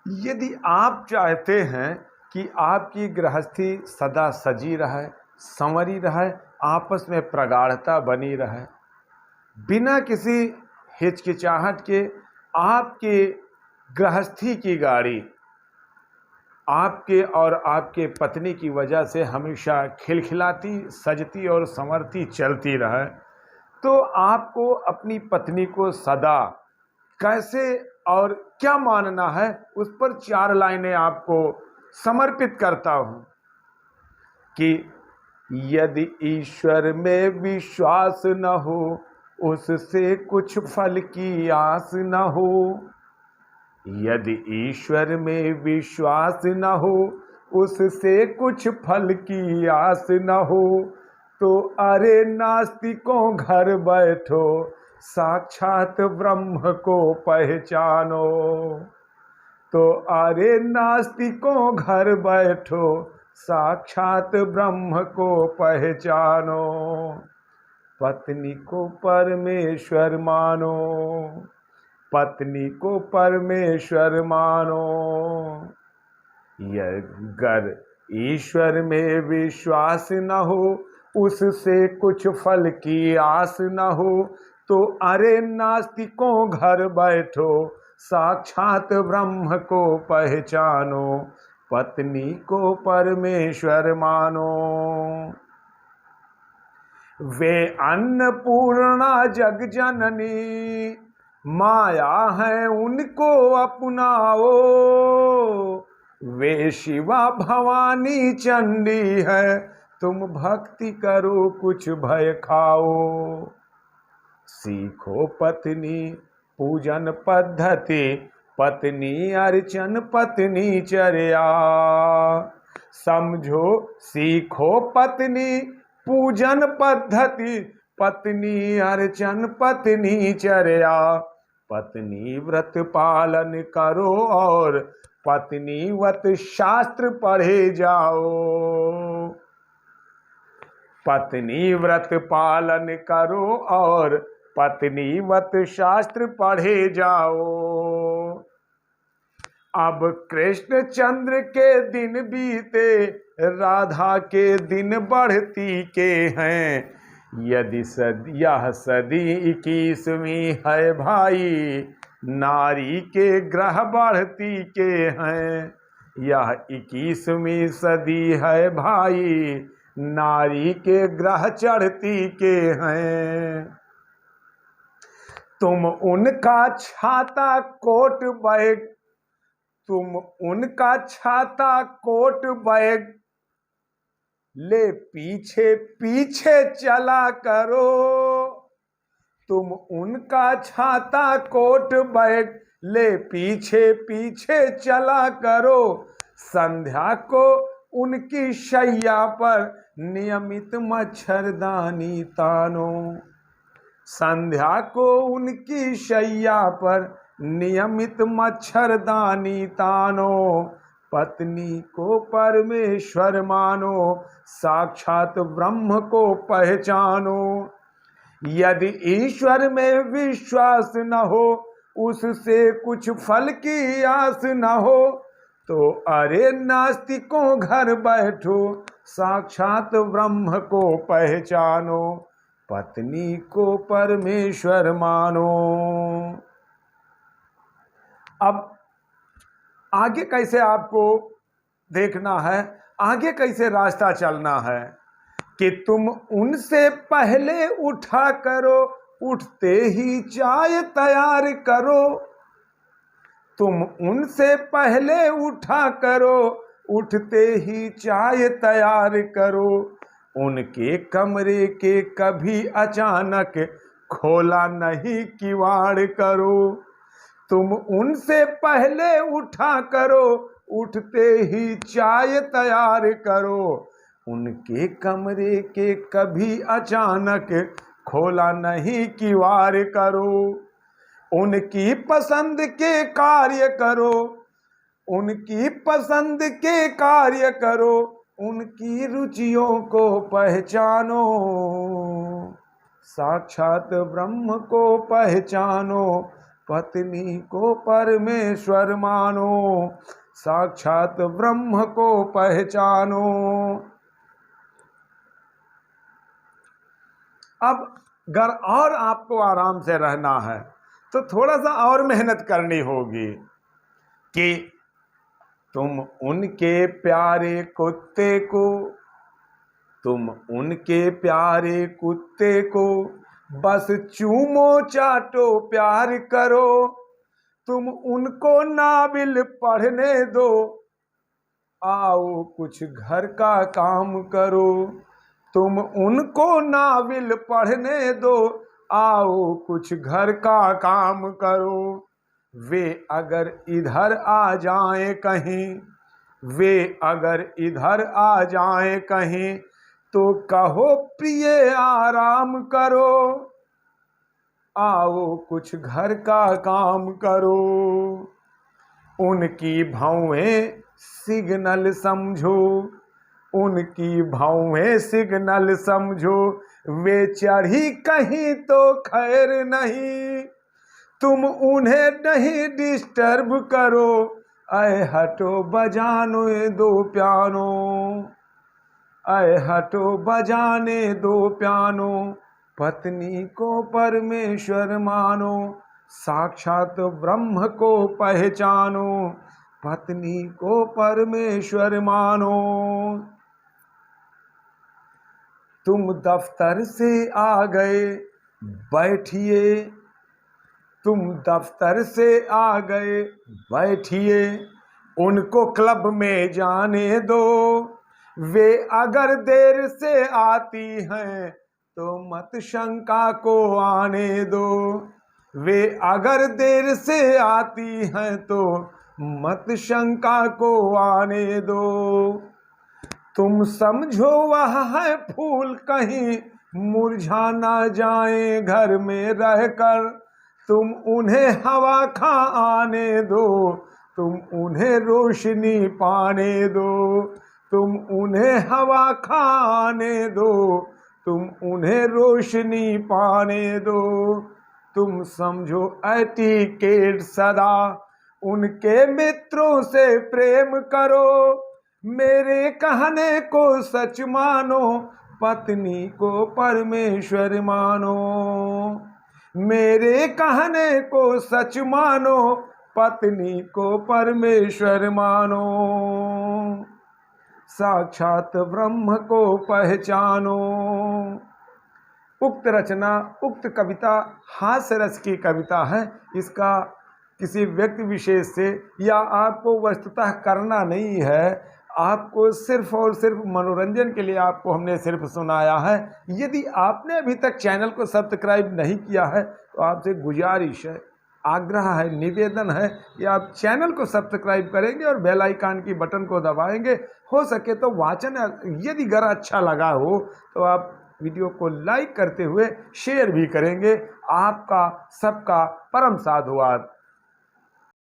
यदि आप चाहते हैं कि आपकी गृहस्थी सदा सजी रहे, संवरी रहे, आपस में प्रगाढ़ता बनी रहे, बिना किसी हिचकिचाहट के आपके गृहस्थी की गाड़ी आपके और आपके पत्नी की वजह से हमेशा खिलखिलाती, सजती और संवरती चलती रहे, तो आपको अपनी पत्नी को सदा कैसे और क्या मानना है, उस पर 4 लाइनें आपको समर्पित करता हूं कि यदि ईश्वर में विश्वास न हो, उससे कुछ फल की आस न हो। यदि ईश्वर में विश्वास न हो, उससे कुछ फल की आस न हो, तो अरे नास्तिकों घर बैठो, साक्षात ब्रह्म को पहचानो। तो अरे नास्तिकों घर बैठो, साक्षात ब्रह्म को पहचानो। पत्नी को परमेश्वर मानो, पत्नी को परमेश्वर मानो। अगर ईश्वर में विश्वास न हो, उससे कुछ फल की आस न हो, तो अरे नास्तिकों घर बैठो, साक्षात ब्रह्म को पहचानो। पत्नी को परमेश्वर मानो। वे अन्नपूर्णा जग जननी, माया है उनको अपनाओ। वे शिवा भवानी चंडी है, तुम भक्ति करो कुछ भय खाओ। सीखो पत्नी पूजन पद्धति, पत्नी अर्चन पत्नी चर्या। समझो सीखो पत्नी पूजन पद्धति, पत्नी अर्चन पत्नी चर्या। पत्नी व्रत पालन करो और पत्नी वत शास्त्र पढ़े जाओ। पत्नी व्रत पालन करो और पत्नी वत शास्त्र पढ़े जाओ। अब कृष्ण चंद्र के दिन बीते, राधा के दिन बढ़ती के हैं। यदि यह सदी 21वीं है भाई, नारी के ग्रह बढ़ती के हैं। यह 21वीं सदी है भाई, नारी के ग्रह चढ़ती के हैं। तुम उनका छाता कोट बैग, तुम उनका छाता कोट बैग ले पीछे पीछे चला करो। तुम उनका छाता कोट बैग ले पीछे पीछे चला करो। संध्या को उनकी शैया पर नियमित मच्छरदानी तानो। संध्या को उनकी शैया पर नियमित मच्छरदानी तानो। पत्नी को परमेश्वर मानो, साक्षात ब्रह्म को पहचानो। यदि ईश्वर में विश्वास न हो, उससे कुछ फल की आस न हो, तो अरे नास्तिकों घर बैठो, साक्षात ब्रह्म को पहचानो। पत्नी को परमेश्वर मानो। अब आगे कैसे आपको देखना है, आगे कैसे रास्ता चलना है कि तुम उनसे पहले उठा करो, उठते ही चाय तैयार करो। तुम उनसे पहले उठा करो, उठते ही चाय तैयार करो। उनके कमरे के कभी अचानक खोला नहीं किवाड़ करो। तुम उनसे पहले उठा करो, उठते ही चाय तैयार करो। उनके कमरे के कभी अचानक खोला नहीं किवाड़ करो। उनकी पसंद के कार्य करो, उनकी पसंद के कार्य करो। उनकी रुचियों को पहचानो, साक्षात ब्रह्म को पहचानो। पत्नी को परमेश्वर मानो, साक्षात ब्रह्म को पहचानो। अब अगर और आपको आराम से रहना है तो थोड़ा सा और मेहनत करनी होगी कि तुम उनके प्यारे कुत्ते को, तुम उनके प्यारे कुत्ते को बस चूमो चाटो प्यार करो, तुम उनको नाबिल पढ़ने दो, आओ कुछ घर का काम करो, तुम उनको नाबिल पढ़ने दो, आओ कुछ घर का काम करो। वे अगर इधर आ जाएं कहीं, वे अगर इधर आ जाएं कहीं, तो कहो प्रिय आराम करो, आओ कुछ घर का काम करो। उनकी भौहें सिग्नल समझो, उनकी भौहें सिग्नल समझो, वे चढ़ी कहीं तो खैर नहीं, तुम उन्हें नहीं डिस्टर्ब करो, ऐ हटो बजानो दो पियानो, ऐ हटो बजाने दो पियानो। पत्नी को परमेश्वर मानो, साक्षात ब्रह्म को पहचानो, पत्नी को परमेश्वर मानो। तुम दफ्तर से आ गए बैठिए, तुम दफ्तर से आ गए बैठिए, उनको क्लब में जाने दो, वे अगर देर से आती हैं तो मत शंका को आने दो, वे अगर देर से आती हैं तो मत शंका को आने दो। तुम समझो वह है फूल कहीं मुरझा ना जाए घर में रहकर, तुम उन्हें हवा खा आने दो, तुम उन्हें रोशनी पाने दो, तुम उन्हें हवा खाने दो, तुम उन्हें रोशनी पाने दो। तुम समझो एटिकेट सदा उनके मित्रों से प्रेम करो, मेरे कहने को सच मानो, पत्नी को परमेश्वर मानो, मेरे कहने को सच मानो, पत्नी को परमेश्वर मानो, साक्षात ब्रह्म को पहचानो। उक्त रचना, उक्त कविता हास्य रस की कविता है। इसका किसी व्यक्ति विशेष से या आपको वस्तुतः करना नहीं है, आपको सिर्फ और सिर्फ मनोरंजन के लिए आपको हमने सिर्फ सुनाया है। यदि आपने अभी तक चैनल को सब्सक्राइब नहीं किया है तो आपसे गुजारिश है, आग्रह है, निवेदन है कि आप चैनल को सब्सक्राइब करेंगे और बेल आइकन की बटन को दबाएंगे। हो सके तो वाचन यदि अगर अच्छा लगा हो तो आप वीडियो को लाइक करते हुए शेयर भी करेंगे। आपका सबका परम साधुवाद।